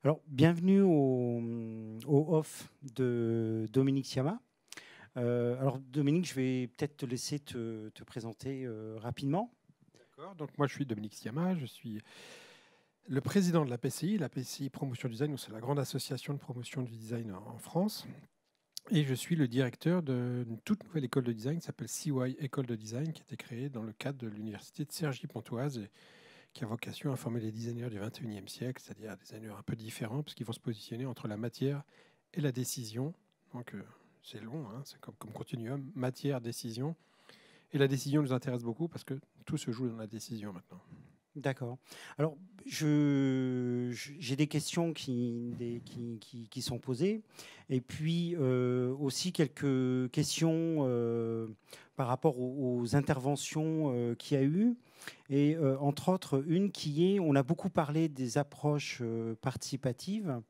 Alors, bienvenue au off de Dominique Siama. Alors, Dominique, je vais peut-être te laisser te présenter rapidement. D'accord. Donc moi je suis Dominique Siama, je suis le président de la PCI Promotion du Design, c'est la grande association de promotion du design en France. Et je suis le directeur d'une toute nouvelle école de design qui s'appelle CY École de Design, qui a été créée dans le cadre de l'université de Cergy-Pontoise et qui a vocation à former les designers du 21e siècle, c'est-à-dire des designers un peu différents, parce qu'ils vont se positionner entre la matière et la décision. Donc c'est long, hein, c'est comme continuum, matière, décision. Et la décision nous intéresse beaucoup parce que tout se joue dans la décision maintenant. D'accord. Alors, j'ai des questions qui sont posées, et puis aussi quelques questions par rapport aux interventions qu'il y a eu, et entre autres une qui est, on a beaucoup parlé des approches participatives,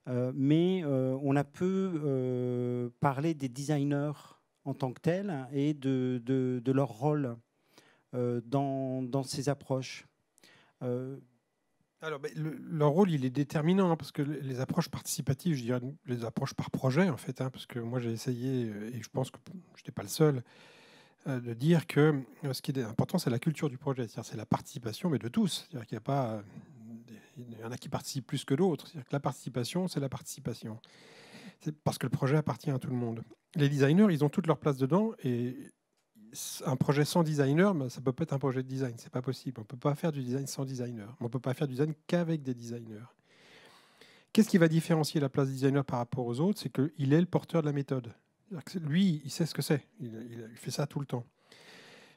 mais on a peu parlé des designers en tant que tels et de leur rôle dans ces approches. Euh, Alors, leur rôle, il est déterminant, hein, parce que les approches participatives, je dirais les approches par projet, en fait, hein, parce que moi j'ai essayé, et je pense que je n'étais pas le seul, de dire que ce qui est important, c'est la culture du projet, c'est-à-dire c'est la participation, mais de tous. C'est-à-dire qu'il n'y a pas, il y en a qui participent plus que d'autres. C'est-à-dire que la participation, c'est la participation. C'est parce que le projet appartient à tout le monde. Les designers, ils ont toute leur place dedans, et un projet sans designer, ben, ça peut pas être un projet de design, c'est pas possible. On peut pas faire du design sans designer. On peut pas faire du design qu'avec des designers. Qu'est-ce qui va différencier la place du designer par rapport aux autres? C'est qu'il est le porteur de la méthode. Lui, il sait ce que c'est. Il fait ça tout le temps.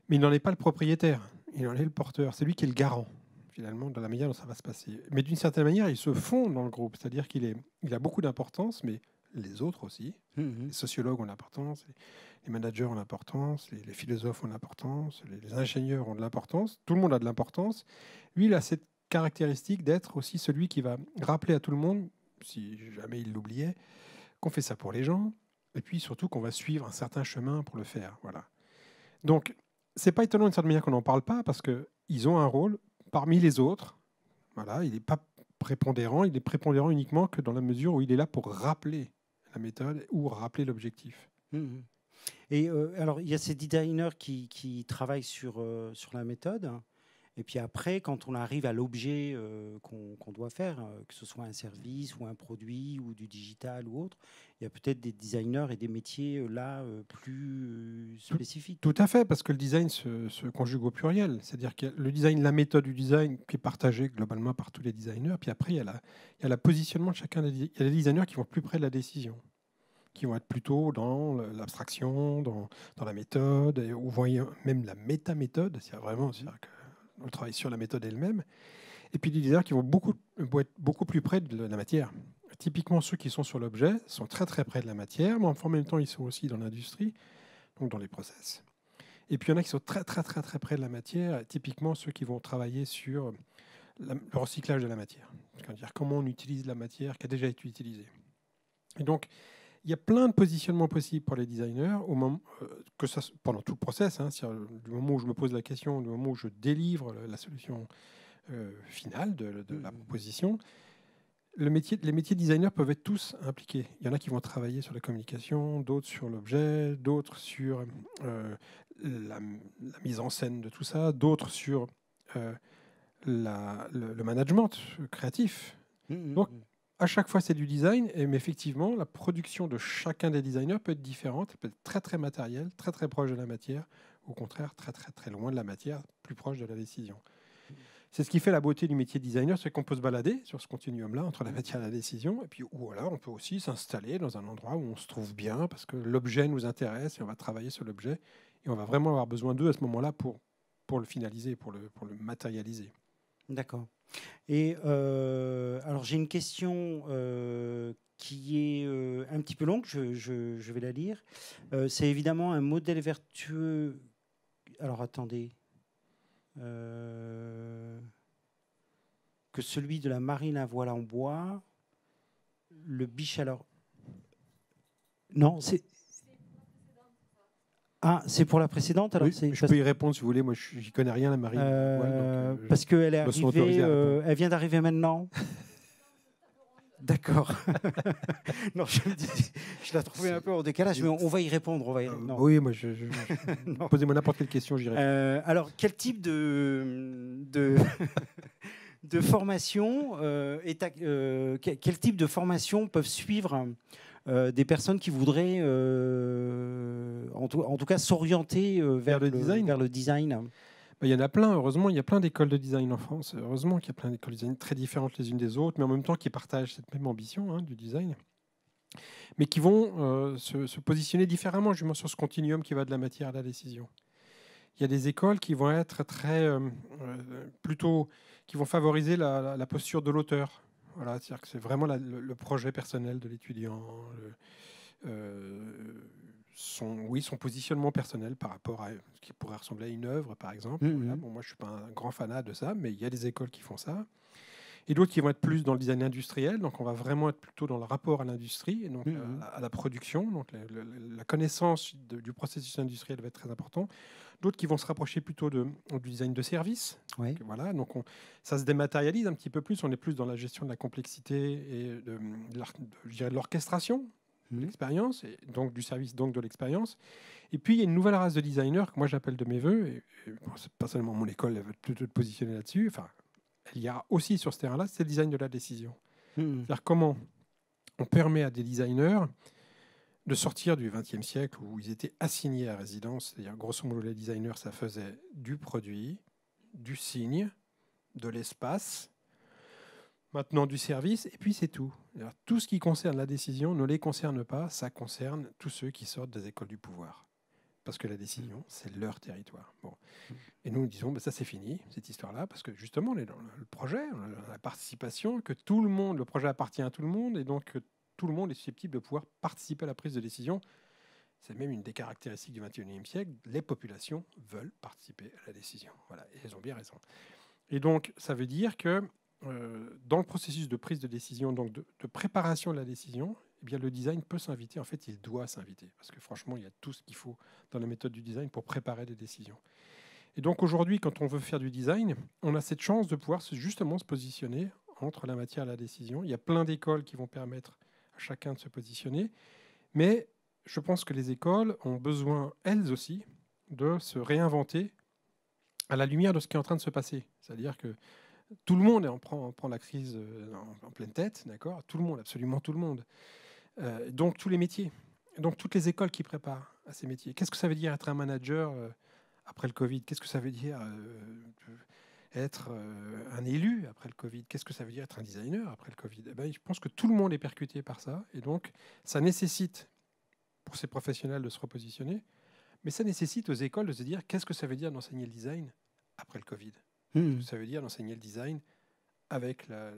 Mais il n'en est pas le propriétaire. Il en est le porteur. C'est lui qui est le garant, finalement, de la manière dont ça va se passer. Mais d'une certaine manière, il se fond dans le groupe. C'est-à-dire il a beaucoup d'importance, mais les autres aussi. Les sociologues ont l'importance, les managers ont l'importance, les philosophes ont l'importance, les ingénieurs ont de l'importance. Tout le monde a de l'importance. Lui, il a cette caractéristique d'être aussi celui qui va rappeler à tout le monde, si jamais il l'oubliait, qu'on fait ça pour les gens, et puis surtout qu'on va suivre un certain chemin pour le faire. Voilà. Donc, c'est pas étonnant d'une certaine manière qu'on n'en parle pas, parce qu'ils ont un rôle parmi les autres. Voilà, il n'est pas prépondérant, il est prépondérant uniquement que dans la mesure où il est là pour rappeler la méthode ou rappeler l'objectif. Et alors, il y a ces designers qui travaillent sur la méthode. Et puis après, quand on arrive à l'objet qu'on doit faire, que ce soit un service ou un produit ou du digital ou autre, il y a peut-être des designers et des métiers là plus spécifiques. Tout à fait, parce que le design se conjugue au pluriel. C'est-à-dire que le design, la méthode du design qui est partagée globalement par tous les designers. Puis après, il y a le positionnement de chacun il y a des designers qui vont plus près de la décision, qui vont être plutôt dans l'abstraction, dans la méthode, ou voyez même la méta-méthode, c'est-à-dire vraiment on travaille sur la méthode elle-même. Et puis des designers qui vont être beaucoup plus près de la matière. Typiquement, ceux qui sont sur l'objet sont très très près de la matière, mais en même temps, ils sont aussi dans l'industrie, donc dans les process. Et puis il y en a qui sont très très très très près de la matière, typiquement ceux qui vont travailler sur le recyclage de la matière, c'est-à-dire comment on utilise la matière qui a déjà été utilisée. Et donc, il y a plein de positionnements possibles pour les designers au moment, pendant tout le process, hein, du moment où je me pose la question, du moment où je délivre la solution finale de la proposition. Les métiers de designer peuvent être tous impliqués. Il y en a qui vont travailler sur la communication, d'autres sur l'objet, d'autres sur la mise en scène de tout ça, d'autres sur le management créatif. Donc, à chaque fois, c'est du design, mais effectivement, la production de chacun des designers peut être différente, elle peut être très, très matérielle, très, très proche de la matière, au contraire, très, très, très loin de la matière, plus proche de la décision. C'est ce qui fait la beauté du métier de designer, c'est qu'on peut se balader sur ce continuum-là, entre la matière et la décision, et puis ou alors on peut aussi s'installer dans un endroit où on se trouve bien, parce que l'objet nous intéresse, et on va travailler sur l'objet, et on va vraiment avoir besoin d'eux à ce moment-là pour le finaliser, pour le matérialiser. D'accord. Et alors j'ai une question qui est un petit peu longue, je vais la lire. C'est évidemment un modèle vertueux. Alors attendez. Que celui de la marine à voile en bois, le biche alors. Non, c'est. Ah, c'est pour la précédente alors. Oui, je peux y répondre si vous voulez. Moi, j'y connais rien la marine. Parce qu'elle est arrivée, elle vient d'arriver maintenant. D'accord. Non, je la trouvais un peu en décalage, mais on va y répondre. Oui, moi, posez-moi n'importe quelle question, j'irai. Alors, quel type de formation quel type de formation peuvent suivre des personnes qui voudraient, en tout cas, s'orienter vers le design? Il y en a plein, heureusement, il y a plein d'écoles de design en France. Heureusement qu'il y a plein d'écoles de design très différentes les unes des autres, mais en même temps qui partagent cette même ambition du design, mais qui vont se positionner différemment justement sur ce continuum qui va de la matière à la décision. Il y a des écoles qui vont être qui vont favoriser la posture de l'auteur. Voilà, c'est-à-dire que c'est vraiment le projet personnel de l'étudiant, son positionnement personnel par rapport à ce qui pourrait ressembler à une œuvre, par exemple. Voilà. Bon, moi, je ne suis pas un grand fanat de ça, mais il y a des écoles qui font ça. Et d'autres qui vont être plus dans le design industriel. Donc, on va vraiment être plutôt dans le rapport à l'industrie, et donc à la production. Donc, la connaissance du processus industriel va être très important. D'autres qui vont se rapprocher plutôt du design de service. Oui. Voilà, donc ça se dématérialise un petit peu plus. On est plus dans la gestion de la complexité et de l'orchestration. L'expérience, et donc du service, donc de l'expérience. Et puis, il y a une nouvelle race de designers que moi, j'appelle de mes voeux. Et personnellement, mon école elle va plutôt te positionner là-dessus. Enfin, il y a aussi sur ce terrain-là, c'est le design de la décision. C'est-à-dire comment on permet à des designers de sortir du XXe siècle où ils étaient assignés à résidence. C'est-à-dire, grosso modo, les designers, ça faisait du produit, du signe, de l'espace, maintenant du service, et puis c'est tout. Alors, tout ce qui concerne la décision ne les concerne pas, ça concerne tous ceux qui sortent des écoles du pouvoir. Parce que la décision, c'est leur territoire. Bon. Et nous disons, ça c'est fini, cette histoire-là, parce que justement, on est dans le projet, on est dans la participation, que tout le monde, le projet appartient à tout le monde, et donc que tout le monde est susceptible de pouvoir participer à la prise de décision. C'est même une des caractéristiques du XXIe siècle, les populations veulent participer à la décision. Voilà, et elles ont bien raison. Et donc, ça veut dire que dans le processus de prise de décision, donc de préparation de la décision, eh bien, le design peut s'inviter. En fait, il doit s'inviter. Parce que franchement, il y a tout ce qu'il faut dans la méthode du design pour préparer des décisions. Et donc aujourd'hui, quand on veut faire du design, on a cette chance de pouvoir justement se positionner entre la matière et la décision. Il y a plein d'écoles qui vont permettre à chacun de se positionner. Mais je pense que les écoles ont besoin, elles aussi, de se réinventer à la lumière de ce qui est en train de se passer. C'est-à-dire que tout le monde prend la crise en pleine tête, d'accord ? Tout le monde, absolument tout le monde. Donc tous les métiers, donc toutes les écoles qui préparent à ces métiers. Qu'est-ce que ça veut dire être un manager après le Covid ? Qu'est-ce que ça veut dire être un élu après le Covid ? Qu'est-ce que ça veut dire être un designer après le Covid ? Eh ben, je pense que tout le monde est percuté par ça, et donc ça nécessite pour ces professionnels de se repositionner, mais ça nécessite aux écoles de se dire qu'est-ce que ça veut dire d'enseigner le design après le Covid ? Qu'est-ce que ça veut dire d'enseigner le design avec la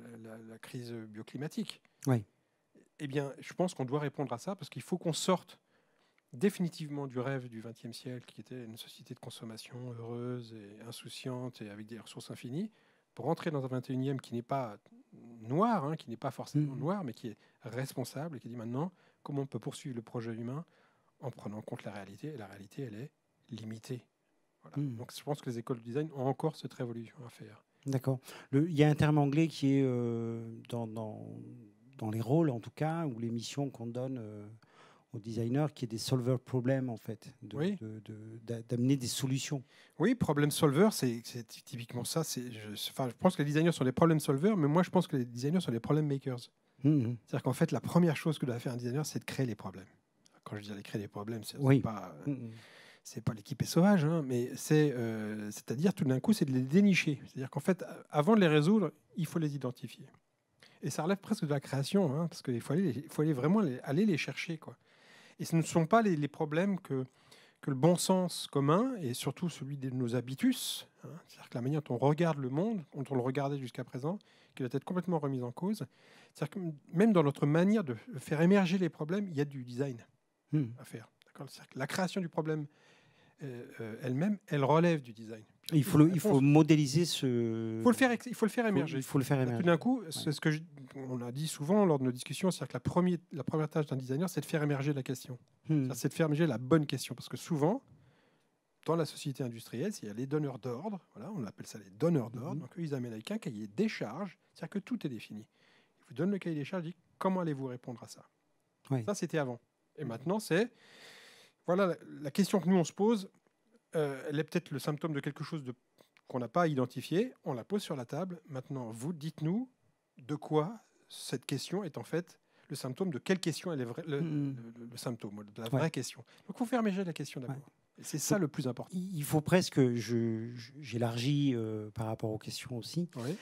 crise bioclimatique ? Oui. Eh bien, je pense qu'on doit répondre à ça parce qu'il faut qu'on sorte définitivement du rêve du XXe siècle qui était une société de consommation heureuse et insouciante et avec des ressources infinies pour rentrer dans un 21e qui n'est pas noir, qui n'est pas forcément noir, mais qui est responsable et qui dit maintenant comment on peut poursuivre le projet humain en prenant en compte la réalité. Et la réalité, elle est limitée. Voilà. Donc je pense que les écoles de design ont encore cette révolution à faire. D'accord. Il y a un terme anglais qui est dans les rôles, en tout cas, ou les missions qu'on donne aux designers, qui est des solver problems, en fait, d'amener des solutions. Oui, problem solver, c'est typiquement ça. Je pense que les designers sont des problem solvers, mais moi, je pense que les designers sont des problem makers. C'est-à-dire qu'en fait, la première chose que doit faire un designer, c'est de créer les problèmes. Quand je dis créer les problèmes, c'est pas... C'est pas l'équipe est sauvage, mais c'est-à-dire tout d'un coup, c'est de les dénicher. C'est-à-dire qu'en fait, avant de les résoudre, il faut les identifier. Et ça relève presque de la création, parce qu'il faut aller vraiment aller les chercher, quoi. Et ce ne sont pas les problèmes que le bon sens commun, et surtout celui de nos habitus, c'est-à-dire que la manière dont on regarde le monde, dont on le regardait jusqu'à présent, qui doit être complètement remise en cause. C'est-à-dire que même dans notre manière de faire émerger les problèmes, il y a du design à faire. C'est-à-dire que la création du problème elle-même, elle relève du design. Il faut modéliser ce... Il faut le faire émerger. Il faut le faire émerger. Tout d'un coup, c'est ce on a dit souvent lors de nos discussions, c'est-à-dire que la première tâche d'un designer, c'est de faire émerger la question. C'est de faire émerger la bonne question. Parce que souvent, dans la société industrielle, il y a les donneurs d'ordre, voilà, on appelle ça les donneurs d'ordre, donc eux, ils amènent avec un cahier des charges, c'est-à-dire que tout est défini. vous donne le cahier des charges, dit comment allez-vous répondre à ça. Oui. Ça, c'était avant. Et maintenant, c'est voilà la question que nous on se pose. Elle est peut-être le symptôme de quelque chose qu'on n'a pas identifié. On la pose sur la table. Maintenant, vous dites-nous de quoi cette question est en fait le symptôme, de quelle question elle est le symptôme, de la vraie question. Donc, il faut faire émerger la question d'abord. Et c'est ça le plus important. Il faut presque, j'élargis par rapport aux questions aussi, Oui.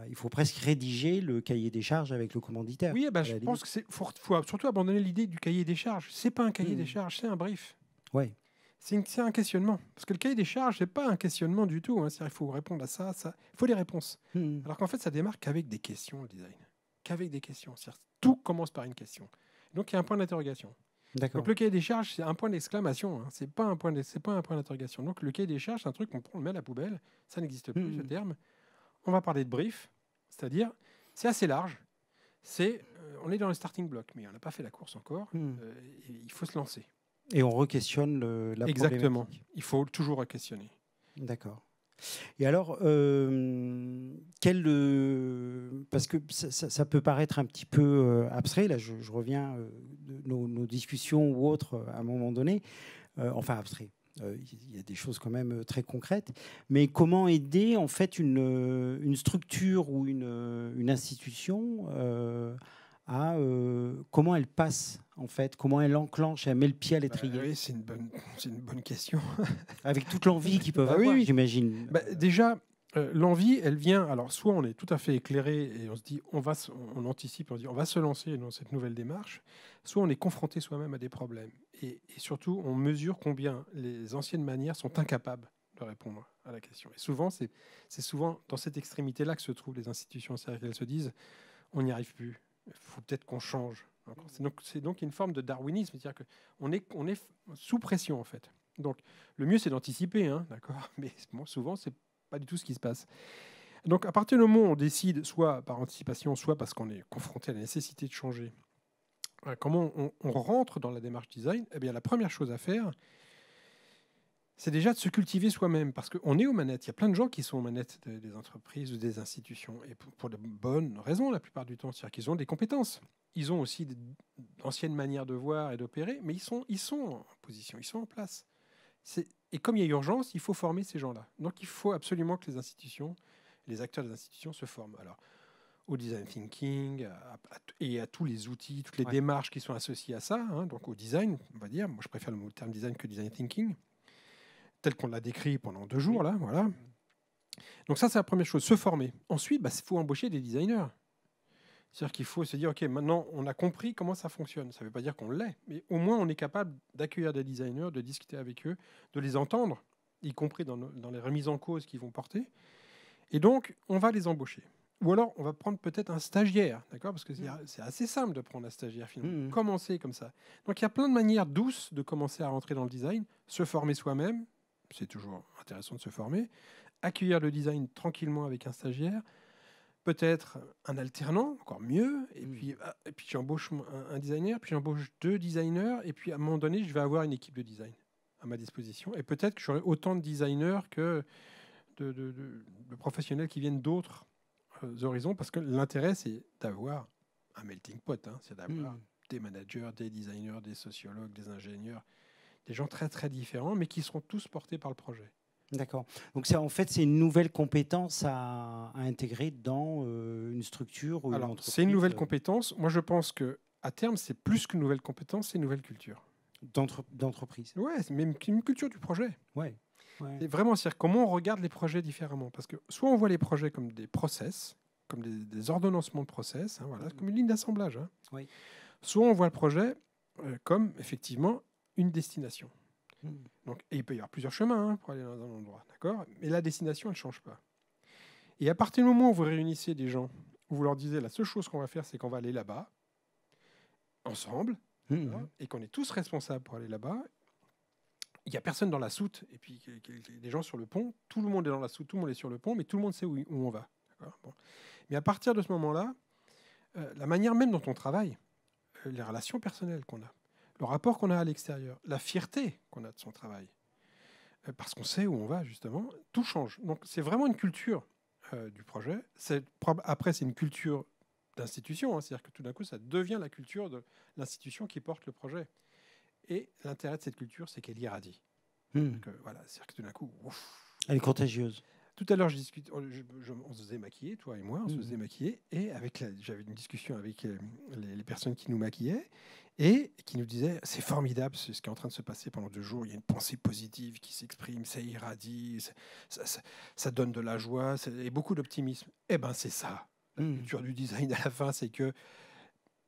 Il faut presque rédiger le cahier des charges avec le commanditaire. Oui, je pense qu'il faut surtout abandonner l'idée du cahier des charges. Ce n'est pas un cahier des charges, c'est un brief. Ouais. C'est un questionnement. Parce que le cahier des charges, ce n'est pas un questionnement du tout. Il faut répondre à ça, ça. Il faut des réponses. Alors qu'en fait, ça démarre qu'avec des questions, le design. Qu'avec des questions. Tout commence par une question. Donc, il y a un point d'interrogation. Donc, le cahier des charges, c'est un point d'exclamation. Ce n'est pas un point d'interrogation. Donc, le cahier des charges, c'est un truc qu'on prend, on le met à la poubelle. Ça n'existe plus, ce terme. On va parler de brief. C'est-à-dire, c'est assez large. On est dans le starting block, mais on n'a pas fait la course encore. Il faut se lancer. Et on re-questionne la Exactement. problématique. Il faut toujours re-questionner. D'accord. Et alors, parce que ça peut paraître un petit peu abstrait, là je reviens de nos discussions ou autres à un moment donné, enfin abstrait. Il y a des choses quand même très concrètes, mais comment aider en fait une structure ou une institution à comment elle passe en fait, comment elle enclenche, elle met le pied à l'étrier. Oui, c'est une bonne question. Avec toute l'envie qu'ils peuvent avoir, j'imagine. Déjà, l'envie, elle vient. Alors, soit on est tout à fait éclairé et on se dit, on anticipe, on dit, on va se lancer dans cette nouvelle démarche. Soit on est confronté soi-même à des problèmes et surtout, on mesure combien les anciennes manières sont incapables de répondre à la question. Et souvent, c'est souvent dans cette extrémité-là que se trouvent les institutions. C'est-à-dire qu'elles se disent, on n'y arrive plus. Il faut peut-être qu'on change. C'est donc une forme de darwinisme, c'est-à-dire qu'on est sous pression en fait. Donc le mieux c'est d'anticiper, d'accord, mais souvent c'est pas du tout ce qui se passe. Donc à partir du moment où on décide, soit par anticipation, soit parce qu'on est confronté à la nécessité de changer, comment on rentre dans la démarche design, eh bien la première chose à faire, c'est déjà de se cultiver soi-même, parce qu'on est aux manettes. Il y a plein de gens qui sont aux manettes des entreprises ou des institutions, et pour de bonnes raisons la plupart du temps, c'est-à-dire qu'ils ont des compétences. Ils ont aussi d'anciennes manières de voir et d'opérer, mais ils sont en position, ils sont en place. Et comme il y a urgence, il faut former ces gens-là. Donc il faut absolument que les institutions, les acteurs des institutions se forment. Alors, au design thinking et à tous les outils, toutes les démarches qui sont associées à ça, donc au design, on va dire. Moi, je préfère le terme design que design thinking, tel qu'on l'a décrit pendant 2 jours, là, voilà. Donc ça, c'est la première chose, se former. Ensuite, il faut embaucher des designers. C'est-à-dire qu'il faut se dire, OK, maintenant, on a compris comment ça fonctionne. Ça ne veut pas dire qu'on l'est, mais au moins, on est capable d'accueillir des designers, de discuter avec eux, de les entendre, y compris dans les remises en cause qu'ils vont porter. Et donc, on va les embaucher. Ou alors, on va prendre peut-être un stagiaire, d'accord ? Parce que c'est assez simple de prendre un stagiaire, finalement. Commencer comme ça. Donc, il y a plein de manières douces de commencer à rentrer dans le design. Se former soi-même, c'est toujours intéressant de se former. Accueillir le design tranquillement avec un stagiaire. Peut-être un alternant, encore mieux. Et puis j'embauche un designer, puis j'embauche 2 designers. Et puis, à un moment donné, je vais avoir une équipe de design à ma disposition. Et peut-être que j'aurai autant de designers que de professionnels qui viennent d'autres horizons, parce que l'intérêt, c'est d'avoir un melting pot, c'est d'avoir des managers, des designers, des sociologues, des ingénieurs, des gens très très différents, mais qui seront tous portés par le projet. D'accord. Donc en fait, c'est une nouvelle compétence à intégrer dans une structure ou une entreprise. C'est une nouvelle compétence. Moi, je pense qu'à terme, c'est plus qu'une nouvelle compétence, c'est une nouvelle culture. D'entreprise. Ouais, c'est même une culture du projet. Ouais. Et vraiment, c'est comment on regarde les projets différemment. Parce que soit on voit les projets comme des process, comme des ordonnancements de process, comme une ligne d'assemblage. Oui. Soit on voit le projet comme, effectivement, une destination. Donc, et il peut y avoir plusieurs chemins pour aller dans un endroit, d'accord ? Mais la destination, elle ne change pas. Et à partir du moment où vous réunissez des gens, où vous leur disiez la seule chose qu'on va faire, c'est qu'on va aller là-bas, ensemble, et qu'on est tous responsables pour aller là-bas, il n'y a personne dans la soute, et puis les gens sur le pont, tout le monde est dans la soute, tout le monde est sur le pont, mais tout le monde sait où on va. Bon. Mais à partir de ce moment-là, la manière même dont on travaille, les relations personnelles qu'on a, le rapport qu'on a à l'extérieur, la fierté qu'on a de son travail, parce qu'on sait où on va, justement, tout change. Donc, c'est vraiment une culture du projet. Après, c'est une culture d'institution, hein, c'est-à-dire que tout d'un coup, ça devient la culture de l'institution qui porte le projet. Et l'intérêt de cette culture, c'est qu'elle irradie. Donc, voilà, c'est-à-dire que tout d'un coup, ouf. Elle est contagieuse. Tout à l'heure, on se faisait maquiller, toi et moi, on se faisait maquiller, et j'avais une discussion avec les personnes qui nous maquillaient, et qui nous disaient, c'est formidable ce qui est en train de se passer pendant 2 jours, il y a une pensée positive qui s'exprime, ça irradie, ça donne de la joie, et beaucoup d'optimisme. Eh bien, c'est ça, la culture du design à la fin, c'est que,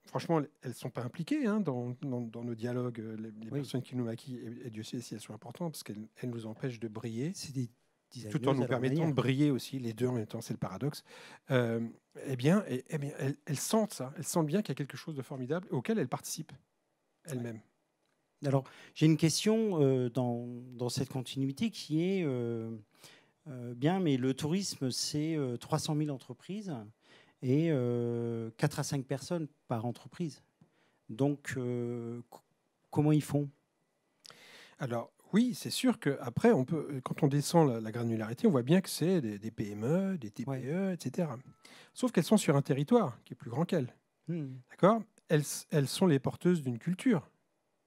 franchement, elles ne sont pas impliquées hein, dans nos dialogues, les personnes qui nous maquillent, et Dieu sait si elles sont importantes, parce qu'elles nous empêchent de briller. C'est des tout en nous permettant de briller aussi, les deux en même temps, c'est le paradoxe. Eh bien, elles sentent ça, elles sentent bien qu'il y a quelque chose de formidable auquel elles participent elles-mêmes. Alors, j'ai une question dans cette continuité qui est bien, mais le tourisme, c'est 300 000 entreprises et 4 à 5 personnes par entreprise. Donc, comment ils font? Alors, oui, c'est sûr qu'après, quand on descend la granularité, on voit bien que c'est des PME, des TPE, etc. Sauf qu'elles sont sur un territoire qui est plus grand qu'elles. D'accord ? Elles sont les porteuses d'une culture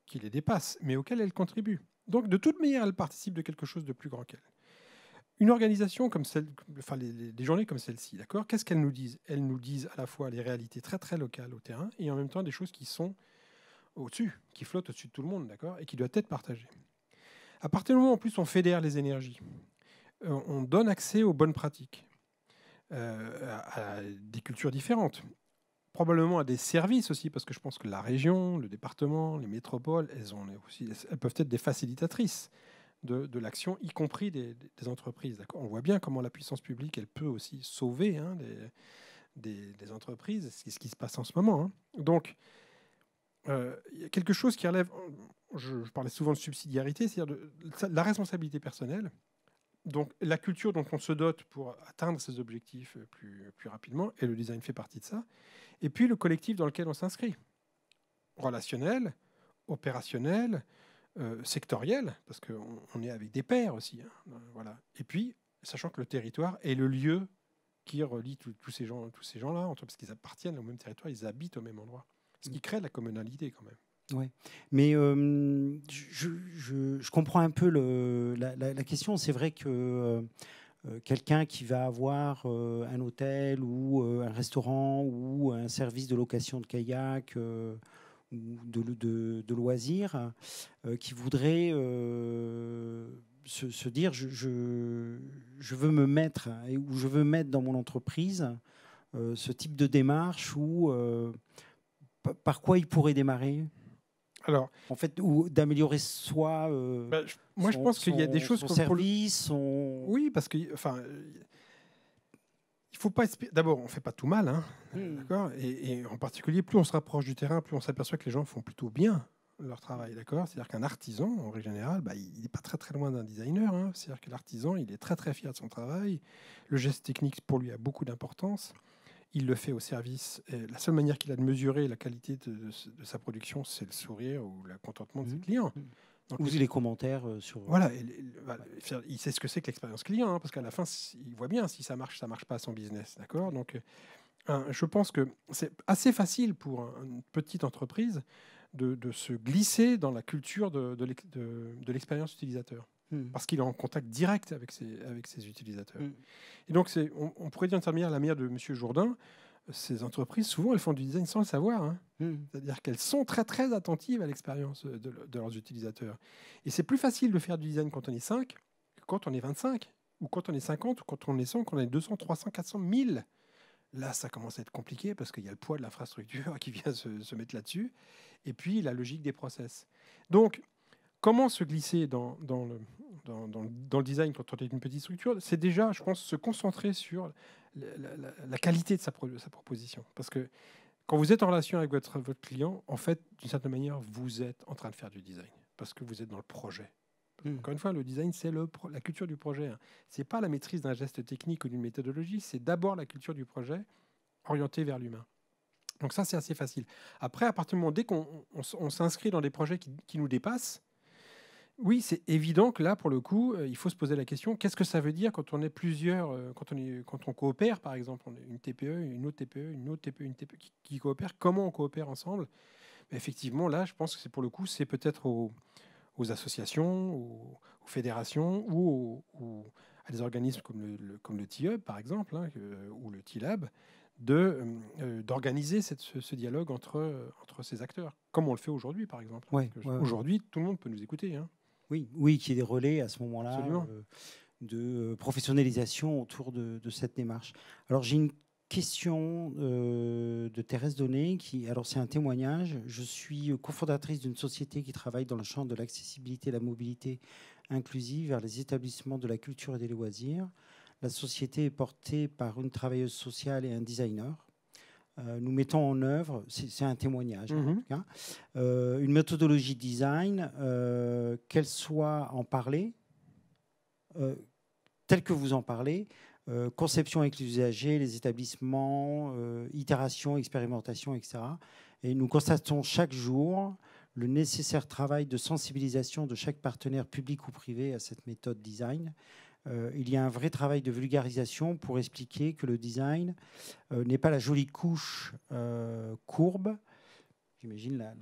qui les dépasse, mais auquel elles contribuent. Donc, de toute manière, elles participent de quelque chose de plus grand qu'elles. Une organisation comme celle, enfin des journées comme celle-ci, d'accord ? Qu'est-ce qu'elles nous disent ? Elles nous disent à la fois les réalités très très locales au terrain et en même temps des choses qui sont au-dessus, qui flottent au-dessus de tout le monde, d'accord ? Et qui doivent être partagées. À partir du moment où en plus on fédère les énergies, on donne accès aux bonnes pratiques, à des cultures différentes, probablement à des services aussi, parce que je pense que la région, le département, les métropoles, elles peuvent être des facilitatrices de l'action, y compris des entreprises. D'accord ? On voit bien comment la puissance publique, elle peut aussi sauver hein, des entreprises, c'est ce qui se passe en ce moment. Hein. Donc, il y a quelque chose qui relève, je parlais souvent de subsidiarité, c'est-à-dire de la responsabilité personnelle, donc la culture dont on se dote pour atteindre ses objectifs plus rapidement, et le design fait partie de ça, et puis le collectif dans lequel on s'inscrit, relationnel, opérationnel, sectoriel, parce qu'on est avec des pairs aussi, hein, voilà. Et puis, sachant que le territoire est le lieu qui relie tous ces gens-là, parce qu'ils appartiennent au même territoire, ils habitent au même endroit. Ce qui crée la communalité quand même. Oui, mais je comprends un peu la question. C'est vrai que quelqu'un qui va avoir un hôtel ou un restaurant ou un service de location de kayak ou de loisirs, qui voudrait se dire je veux me mettre ou je veux mettre dans mon entreprise ce type de démarche ou par quoi il pourrait démarrer? Alors, en fait, ou d'améliorer soit je pense qu'il y a des choses son service, oui, parce que enfin, il faut pas d'abord, on fait pas tout mal, hein, d'accord, et en particulier, plus on se rapproche du terrain, plus on s'aperçoit que les gens font plutôt bien leur travail, d'accord. C'est-à-dire qu'un artisan, en règle générale, il n'est pas très très loin d'un designer. Hein. C'est-à-dire que l'artisan, il est très très fier de son travail. Le geste technique pour lui a beaucoup d'importance. Il le fait au service. Et la seule manière qu'il a de mesurer la qualité de sa production, c'est le sourire ou le contentement de ses clients. Donc, ou les commentaires sur... Voilà, il sait ce que c'est que l'expérience client, hein, parce qu'à la fin, il voit bien si ça marche pas à son business. D'accord ? Donc, je pense que c'est assez facile pour une petite entreprise de se glisser dans la culture de l'expérience utilisateur. Parce qu'il est en contact direct avec ses utilisateurs. Et donc, on pourrait dire la manière de M. Jourdain, ces entreprises, souvent, elles font du design sans le savoir. Hein. C'est-à-dire qu'elles sont très, très attentives à l'expérience de leurs utilisateurs. Et c'est plus facile de faire du design quand on est 5 que quand on est 25, ou quand on est 50, ou quand on est 100, quand on est 200, 300, 400, 1000. Là, ça commence à être compliqué parce qu'il y a le poids de l'infrastructure qui vient se mettre là-dessus. Et puis, la logique des process. Donc, comment se glisser dans le design quand on est une petite structure? C'est déjà, je pense, se concentrer sur la qualité de sa proposition. Parce que quand vous êtes en relation avec votre client, en fait, d'une certaine manière, vous êtes en train de faire du design. Parce que vous êtes dans le projet. Encore une fois, le design, c'est la culture du projet. Hein. Ce n'est pas la maîtrise d'un geste technique ou d'une méthodologie, c'est d'abord la culture du projet orientée vers l'humain. Donc ça, c'est assez facile. Après, à partir du moment, dès qu'on s'inscrit dans des projets qui nous dépassent, Oui, c'est évident que là, pour le coup, il faut se poser la question, qu'est-ce que ça veut dire quand on est plusieurs, quand on coopère, par exemple, on est une TPE, une autre TPE, une autre TPE, une TPE qui coopèrent, comment on coopère ensemble? Mais effectivement, là, je pense que c'est pour le coup, c'est peut-être aux associations, aux fédérations à des organismes comme le T-Hub, par exemple, hein, ou le T-Lab, d'organiser ce dialogue entre ces acteurs, comme on le fait aujourd'hui, par exemple. Ouais, ouais. Aujourd'hui, tout le monde peut nous écouter. Hein. Oui, oui, qu'il y ait des relais à ce moment-là Absolument. de professionnalisation autour de cette démarche. Alors j'ai une question de Thérèse Donnet, alors c'est un témoignage. Je suis cofondatrice d'une société qui travaille dans le champ de l'accessibilité et la mobilité inclusive vers les établissements de la culture et des loisirs. La société est portée par une travailleuse sociale et un designer. Nous mettons en œuvre, c'est un témoignage en tout cas, une méthodologie design, qu'elle soit en parler, telle que vous en parlez, conception avec les usagers, les établissements, itération, expérimentation, etc. Et nous constatons chaque jour le nécessaire travail de sensibilisation de chaque partenaire public ou privé à cette méthode design. Il y a un vrai travail de vulgarisation pour expliquer que le design n'est pas la jolie couche courbe, j'imagine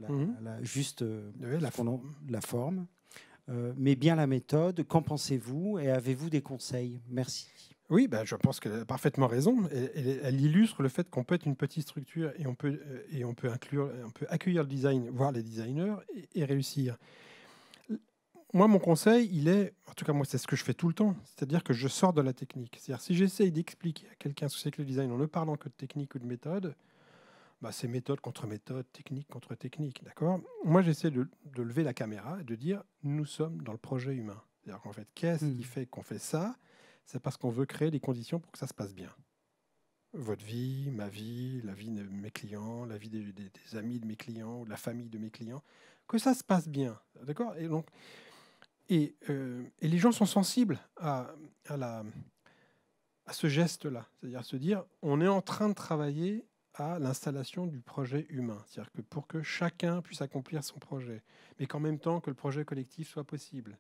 juste la forme, mais bien la méthode. Qu'en pensez-vous et avez-vous des conseils? Merci. Oui, je pense qu'elle a parfaitement raison. Elle illustre le fait qu'on peut être une petite structure et on peut accueillir le design, voir les designers et réussir. Moi, mon conseil, en tout cas moi, c'est ce que je fais tout le temps, c'est-à-dire que je sors de la technique. C'est-à-dire si j'essaye d'expliquer à quelqu'un ce que c'est que le design en ne parlant que de technique ou de méthode, c'est méthode contre méthode, technique contre technique, d'accord? Moi, j'essaie de lever la caméra et de dire, nous sommes dans le projet humain. C'est-à-dire qu'en fait, qu'est-ce qui fait qu'on fait ça? C'est parce qu'on veut créer les conditions pour que ça se passe bien. Votre vie, ma vie, la vie de mes clients, la vie des amis de mes clients, ou de la famille de mes clients, que ça se passe bien, d'accord? Et donc, et les gens sont sensibles à ce geste-là, c'est-à-dire se dire, on est en train de travailler à l'installation du projet humain, c'est-à-dire que pour que chacun puisse accomplir son projet, mais qu'en même temps que le projet collectif soit possible.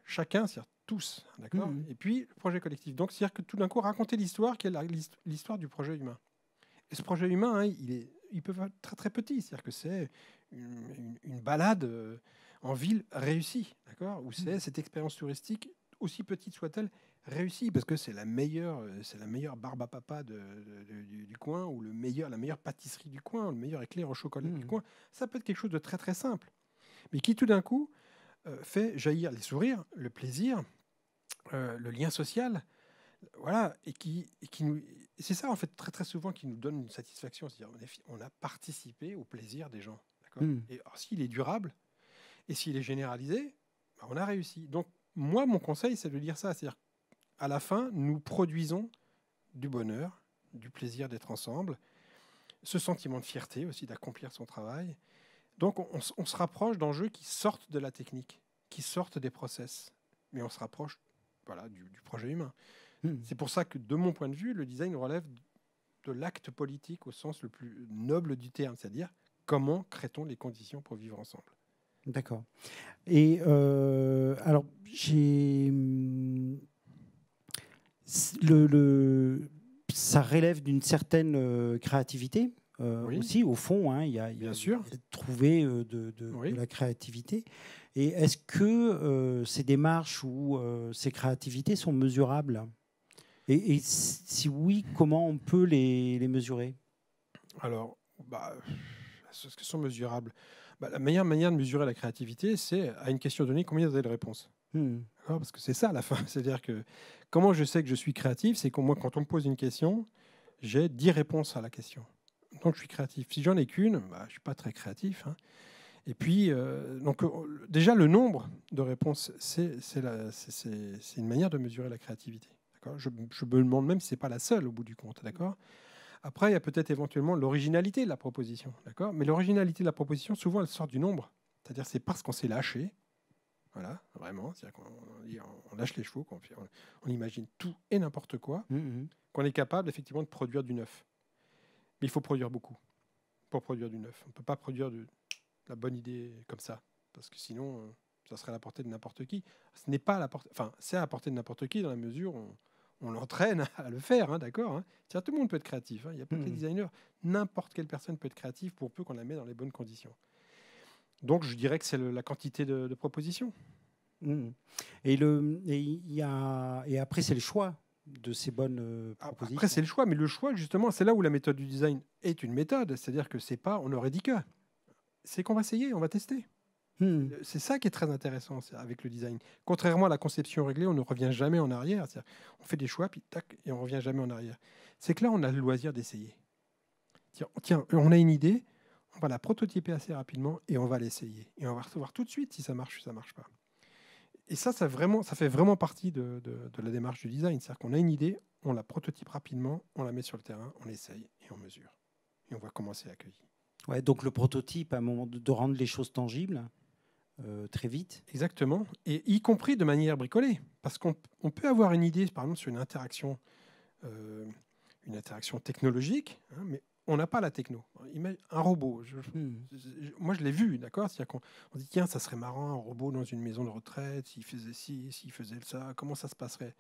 Chacun, c'est-à-dire tous, d'accord? Et puis le projet collectif. Donc, c'est-à-dire que tout d'un coup, raconter l'histoire qui est l'histoire du projet humain. Et ce projet humain, hein, il peut être très très petit, c'est-à-dire que c'est une balade en ville réussie, d'accord? Ou c'est cette expérience touristique, aussi petite soit-elle, réussie, parce que c'est la meilleure barbe à papa du coin, ou la meilleure pâtisserie du coin, ou le meilleur éclair au chocolat du coin. Ça peut être quelque chose de très très simple, mais qui tout d'un coup fait jaillir les sourires, le plaisir, le lien social, voilà, et c'est ça en fait très très souvent qui nous donne une satisfaction, c'est-à-dire on a participé au plaisir des gens, d'accord. Et alors, s'il est durable et s'il est généralisé, on a réussi. Donc moi, mon conseil, c'est de dire ça, c'est-à-dire à la fin, nous produisons du bonheur, du plaisir d'être ensemble, ce sentiment de fierté aussi d'accomplir son travail. Donc on se rapproche d'enjeux qui sortent de la technique, qui sortent des process, mais on se rapproche du projet humain. C'est pour ça que, de mon point de vue, le design relève de l'acte politique au sens le plus noble du terme, c'est-à-dire comment crée-t-on les conditions pour vivre ensemble. D'accord. Et alors, ça relève d'une certaine créativité aussi, au fond. Hein, il y a trouvé de la créativité. Et est-ce que ces démarches ou ces créativités sont mesurables? Et si oui, comment on peut les mesurer? Alors, est-ce qu'elles sont mesurables? La meilleure manière de mesurer la créativité, c'est à une question donnée, combien vous avez de réponses? Parce que c'est ça à la fin. C'est-à-dire que comment je sais que je suis créatif, c'est que moi, quand on me pose une question, j'ai 10 réponses à la question. Donc je suis créatif. Si j'en ai qu'une, je ne suis pas très créatif. Hein. Et puis, déjà, le nombre de réponses, c'est une manière de mesurer la créativité. Je me demande même si ce n'est pas la seule au bout du compte. D'accord. Après, il y a peut-être éventuellement l'originalité de la proposition. D'accord. Mais l'originalité de la proposition, souvent, elle sort du nombre. C'est-à-dire c'est parce qu'on s'est lâché. Voilà, vraiment. C'est-à-dire qu'on lâche les chevaux, on imagine tout et n'importe quoi, qu'on est capable effectivement de produire du neuf. Mais il faut produire beaucoup pour produire du neuf. On ne peut pas produire de la bonne idée comme ça, parce que sinon, ça serait à la portée de n'importe qui. Ce n'est pas à la portée, enfin, c'est à la portée de n'importe qui dans la mesure où on l'entraîne à le faire, hein, d'accord, hein. Tiens, tout le monde peut être créatif, hein. Il n'y a pas que les designers. N'importe quelle personne peut être créative pour peu qu'on la met dans les bonnes conditions. Donc, je dirais que c'est la quantité de propositions. Et après, c'est le choix de ces bonnes propositions. Après, c'est le choix, mais le choix, justement, c'est là où la méthode du design est une méthode. C'est-à-dire que c'est pas on aurait dit que. C'est qu'on va essayer, on va tester. C'est ça qui est très intéressant avec le design. Contrairement à la conception réglée, on ne revient jamais en arrière. On fait des choix, puis tac, et on revient jamais en arrière. C'est que là, on a le loisir d'essayer. Tiens, on a une idée, on va la prototyper assez rapidement et on va l'essayer. Et on va recevoir tout de suite si ça marche ou si ça marche pas. Et ça fait vraiment partie de la démarche du design. C'est-à-dire qu'on a une idée, on la prototype rapidement, on la met sur le terrain, on essaye et on mesure. Et on voit comment c'est accueilli. Ouais, donc le prototype, à un moment de rendre les choses tangibles très vite. Exactement, et y compris de manière bricolée. Parce qu'on peut avoir une idée, par exemple, sur une interaction technologique, hein, mais on n'a pas la techno. Un robot, moi je l'ai vu, d'accord. C'est-à-dire qu'on dit, tiens, ça serait marrant, un robot dans une maison de retraite, s'il faisait ci, s'il faisait ça, comment ça se passerait?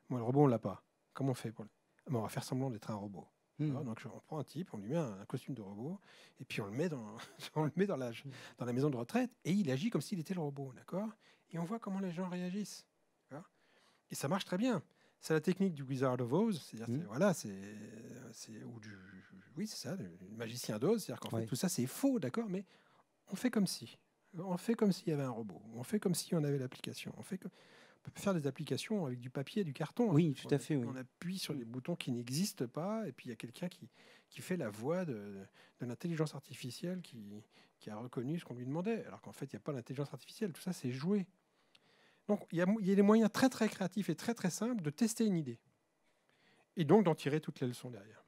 Moi, le robot, on l'a pas. Comment on fait on va faire semblant d'être un robot. Donc on prend un type, on lui met un costume de robot, et puis on le met dans la maison de retraite, et il agit comme s'il était le robot, d'accord. Et on voit comment les gens réagissent. Et ça marche très bien. C'est la technique du Wizard of Oz, c'est-à-dire oui, c'est ça, le magicien d'Oz, c'est-à-dire qu'en fait tout ça c'est faux, d'accord, mais on fait comme si. On fait comme s'il y avait un robot, on fait comme si on avait l'application, on peut faire des applications avec du papier et du carton. Oui, tout à fait. On appuie sur des boutons qui n'existent pas, et puis il y a quelqu'un qui fait la voix de l'intelligence artificielle qui a reconnu ce qu'on lui demandait, alors qu'en fait il n'y a pas l'intelligence artificielle, tout ça c'est joué. Donc il y a des moyens très très créatifs et très très simples de tester une idée, et donc d'en tirer toutes les leçons derrière.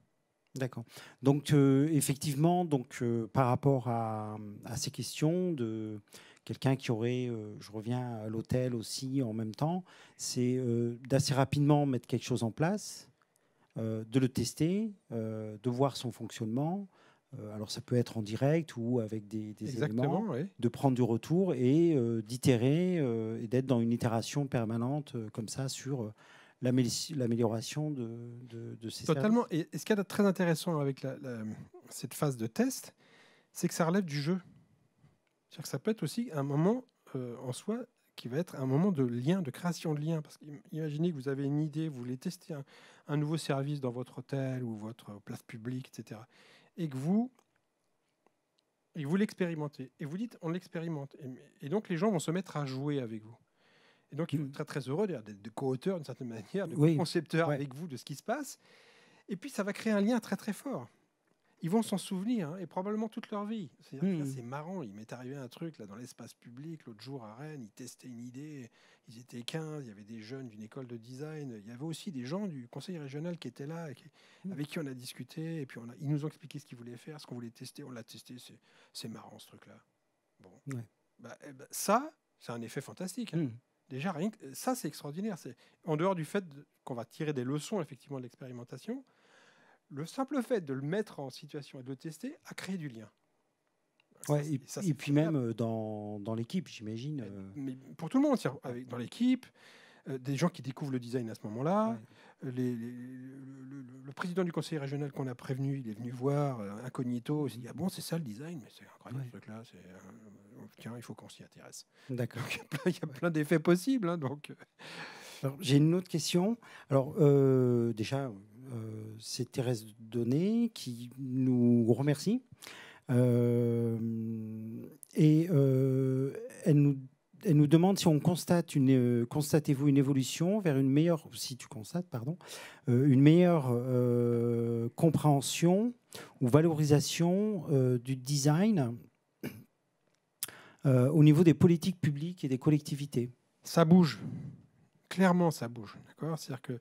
D'accord. Donc effectivement, par rapport à ces questions de quelqu'un qui aurait, je reviens à l'hôtel aussi en même temps, c'est d'assez rapidement mettre quelque chose en place, de le tester, de voir son fonctionnement. Alors ça peut être en direct ou avec des éléments, oui. de prendre du retour et d'itérer et d'être dans une itération permanente comme ça sur l'amélioration de ces Totalement. services. Et ce qu'il y a de très intéressant avec cette phase de test, c'est que ça relève du jeu. C'est-à-dire que ça peut être aussi un moment en soi qui va être un moment de lien, de création de lien. Parce qu'imaginez que vous avez une idée, vous voulez tester un nouveau service dans votre hôtel ou votre place publique, etc. Et que vous l'expérimentez. Et vous dites, on l'expérimente. Et donc, les gens vont se mettre à jouer avec vous. Et donc, ils vont être très, très heureux d'être de co-auteurs d'une certaine manière, de concepteurs avec vous de ce qui se passe. Et puis, ça va créer un lien très, très fort. Ils vont s'en souvenir, hein, et probablement toute leur vie. C'est marrant, il m'est arrivé un truc là, dans l'espace public, l'autre jour à Rennes, ils testaient une idée, ils étaient 15, il y avait des jeunes d'une école de design, il y avait aussi des gens du conseil régional qui étaient là, avec qui on a discuté, et puis ils nous ont expliqué ce qu'ils voulaient faire, ce qu'on voulait tester, on l'a testé, c'est marrant ce truc-là. Bon. Ça, c'est un effet fantastique. Hein. Déjà, rien que, ça, c'est extraordinaire. En dehors du fait qu'on va tirer des leçons effectivement de l'expérimentation, le simple fait de le mettre en situation et de le tester a créé du lien. Ouais, et puis même dans l'équipe, j'imagine. Mais pour tout le monde, dans l'équipe, des gens qui découvrent le design à ce moment-là. Ouais. Le président du conseil régional qu'on a prévenu, il est venu voir incognito. Il s'est dit, ah bon, c'est ça le design, mais c'est incroyable ce truc-là. Tiens, il faut qu'on s'y intéresse. D'accord. Il y a plein d'effets possibles. Hein, donc. J'ai une autre question. Alors, déjà, c'est Thérèse Donnet qui nous remercie. Elle nous demande si on constate constatez-vous une évolution vers une meilleure, si tu constates, pardon, une meilleure compréhension ou valorisation du design au niveau des politiques publiques et des collectivités. Ça bouge. Clairement, ça bouge. D'accord ? C'est-à-dire que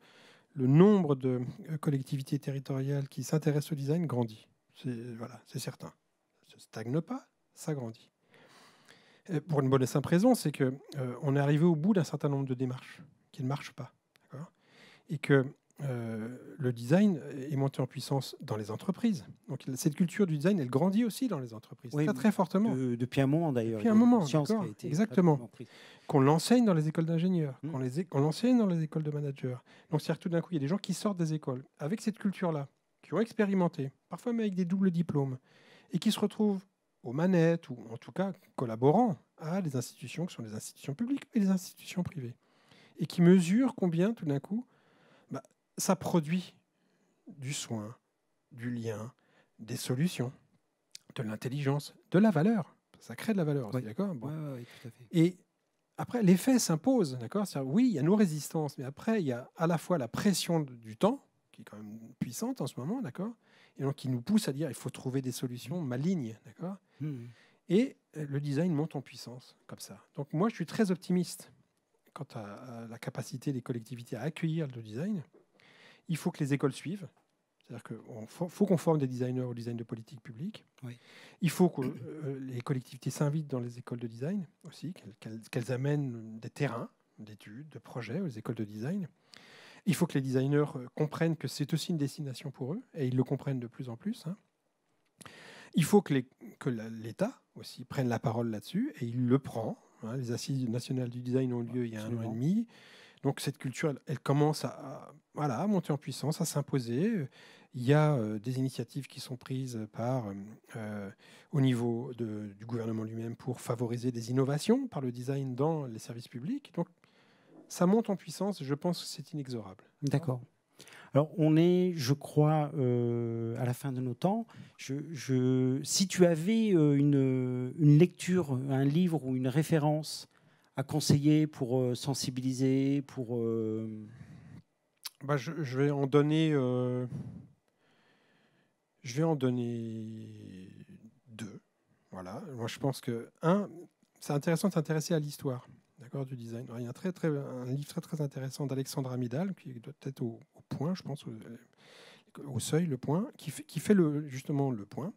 le nombre de collectivités territoriales qui s'intéressent au design grandit. C'est certain. Ça ne stagne pas, ça grandit. Et pour une bonne et simple raison, c'est qu'on est arrivé au bout d'un certain nombre de démarches qui ne marchent pas. D'accord ? Et que le design est monté en puissance dans les entreprises. Donc cette culture du design, elle grandit aussi dans les entreprises, Oui, très, très fortement. Depuis un moment d'ailleurs. Depuis un moment, Science d'accord, qui a été exactement. prise. Qu'on l'enseigne dans les écoles d'ingénieurs, qu'on l'enseigne dans les écoles de managers. Donc c'est-à-dire que tout d'un coup, il y a des gens qui sortent des écoles avec cette culture-là, qui ont expérimenté, parfois même avec des doubles diplômes, et qui se retrouvent aux manettes, ou en tout cas collaborant à des institutions qui sont des institutions publiques et des institutions privées, et qui mesurent combien, tout d'un coup, ça produit du soin, du lien, des solutions, de l'intelligence, de la valeur. Ça crée de la valeur aussi, Oui. d'accord. Bon. Oui, tout à fait. Et après, les faits s'imposent, d'accord. Oui, il y a nos résistances, mais après, il y a à la fois la pression du temps, qui est quand même puissante en ce moment, d'accord, et donc qui nous pousse à dire il faut trouver des solutions malignes, d'accord. Et le design monte en puissance, comme ça. Donc moi, je suis très optimiste quant à la capacité des collectivités à accueillir le design. Il faut que les écoles suivent. C'est-à-dire qu'il faut qu'on forme des designers au design de politique publique. Oui. Il faut que les collectivités s'invitent dans les écoles de design aussi, qu'elles amènent des terrains d'études, de projets aux écoles de design. Il faut que les designers comprennent que c'est aussi une destination pour eux, et ils le comprennent de plus en plus. Il faut que l'État aussi prenne la parole là-dessus, et il le prend. Les assises nationales du design ont lieu il y a 1 an et demi. Donc cette culture, elle commence à monter en puissance, à s'imposer. Il y a des initiatives qui sont prises au niveau du gouvernement lui-même pour favoriser des innovations par le design dans les services publics. Donc ça monte en puissance, je pense que c'est inexorable. D'accord. Alors on est, je crois, à la fin de nos temps. Si tu avais une lecture, un livre ou une référence à conseiller pour sensibiliser, pour... Je vais en donner... je vais en donner 2. Voilà. Moi, je pense que, c'est intéressant de s'intéresser à l'histoire, d'accord, du design. Alors, il y a un livre très, très intéressant d'Alexandre Amidal, qui doit être au point, je pense, au seuil, le point, qui fait justement le point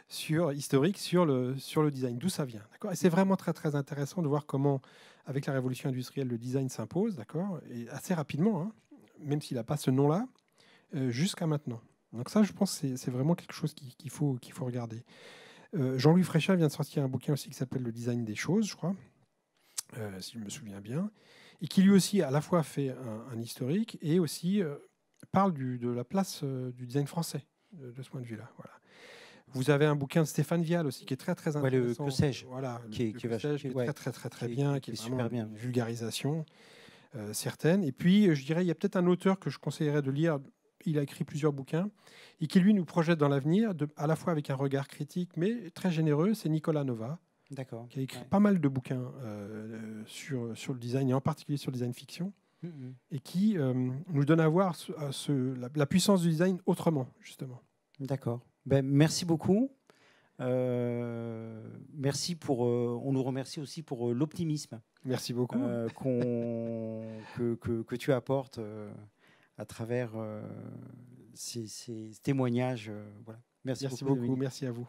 historique sur le design, d'où ça vient. D'accord. Et c'est vraiment très, très intéressant de voir comment, avec la révolution industrielle, le design s'impose, d'accord, et assez rapidement, même s'il n'a pas ce nom-là, jusqu'à maintenant. Donc ça, je pense que c'est vraiment quelque chose qu'il faut regarder. Jean-Louis Fréchal vient de sortir un bouquin aussi qui s'appelle Le design des choses, je crois, si je me souviens bien, et qui lui aussi à la fois fait un historique et aussi parle de la place du design français de ce point de vue-là. Voilà. Vous avez un bouquin de Stéphane Vial aussi qui est très très intéressant. Le que sais-je, voilà, qui est très bien, qui est super bien. Une vulgarisation certaine. Et puis, je dirais, il y a peut-être un auteur que je conseillerais de lire. Il a écrit plusieurs bouquins et qui, lui, nous projette dans l'avenir, à la fois avec un regard critique, mais très généreux. C'est Nicolas Nova, qui a écrit pas mal de bouquins sur le design, et en particulier sur le design fiction, et qui nous donne à voir la puissance du design autrement, justement. D'accord. Merci beaucoup. Merci on nous remercie aussi pour l'optimisme. Merci beaucoup. Que tu apportes à travers ces témoignages. Voilà. Merci beaucoup. Merci à vous.